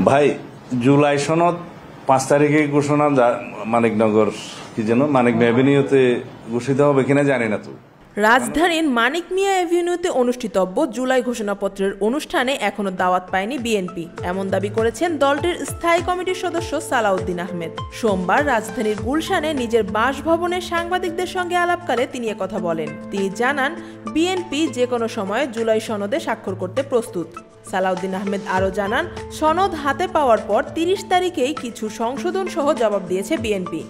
ভাই জুলাই সনদ 5 তারিখে ঘোষণা মানিকনগর কি যেন মানিক মিয়া এভিনিউতে ঘোষিত হবে কিনা জানি না। তো রাজধানীর মানিক মিয়া এভিনিউতে অনুষ্ঠিতব্য জুলাই ঘোষণাপত্রের অনুষ্ঠানে এখনো দাওয়াত পায়নি বিএনপি, এমন দাবি করেছেন দলটির স্থায়ী কমিটির সদস্য সালাউদ্দিন আহমেদ। সোমবার রাজধানীর গুলশানে নিজের বাসভবনে সাংবাদিকদের সঙ্গে আলাপকালে তিনি একথা বলেন। তিনি জানান, বিএনপি যে কোনো সময় জুলাই সনদে স্বাক্ষর করতে প্রস্তুত। সালাউদ্দিন আহমেদ আরও জানান, সনদ হাতে পাওয়ার পর 30 তারিখেই কিছু সংশোধন সহ জবাব দিয়েছে বিএনপি।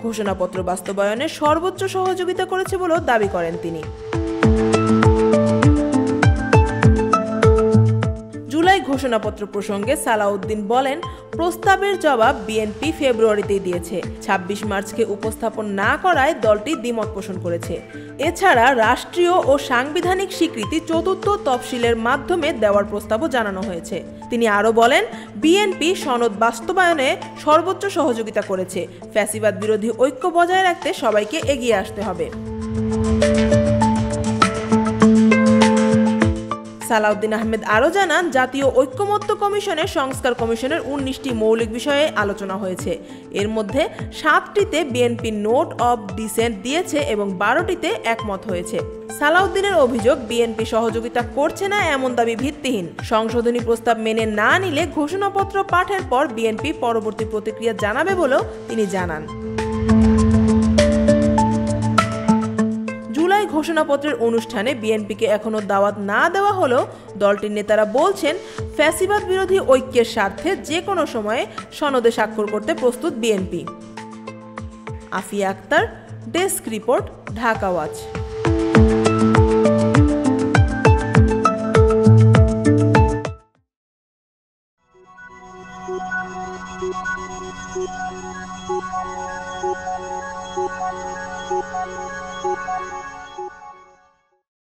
ঘোষণাপত্র বাস্তবায়নে সর্বোচ্চ সহযোগিতা করেছে বলেও দাবি করেন তিনি। জুলাই ঘোষণাপত্র প্রসঙ্গে সালাউদ্দিন বলেন, প্রস্তাবের জবাব বিএনপি ফেব্রুয়ারিতেই দিয়েছে। 26 মার্চকে উপস্থাপন না করায় দলটি দ্বিমত পোষণ করেছে। এছাড়া রাষ্ট্রীয় ও সাংবিধানিক স্বীকৃতি ৪র্থ তফসিলের মাধ্যমে দেওয়ার প্রস্তাবও জানানো হয়েছে। তিনি আরও বলেন, বিএনপি সনদ বাস্তবায়নে সর্বোচ্চ সহযোগিতা করেছে। ফ্যাসিবাদ বিরোধী ঐক্য বজায় রাখতে সবাইকে এগিয়ে আসতে হবে। সালাউদ্দিন আহমেদ আরও জানান, জাতীয় ঐক্যমত্য কমিশনের সংস্কার কমিশনের 19টি মৌলিক বিষয়ে আলোচনা হয়েছে। এর মধ্যে 7টিতে বিএনপি নোট অব ডিসেন্ট দিয়েছে এবং 12টিতে একমত হয়েছে। সালাউদ্দিনের অভিযোগ, বিএনপি সহযোগিতা করছে না এমন দাবি ভিত্তিহীন। সংশোধনী প্রস্তাব মেনে না নিলে ঘোষণাপত্র পাঠের পর বিএনপি পরবর্তী প্রতিক্রিয়া জানাবে বলেও তিনি জানান। জুলাই ঘোষণাপত্রের অনুষ্ঠানে বিএনপিকে এখনো দাওয়াত না দেওয়া হলেও দলটির নেতারা বলছেন, ফ্যাসিবাদ বিরোধী ঐক্যের স্বার্থে যে কোনো সময়ে সনদে স্বাক্ষর করতে প্রস্তুত BNP. Afia Akter, desk report, Dhaka Watch. Thank you.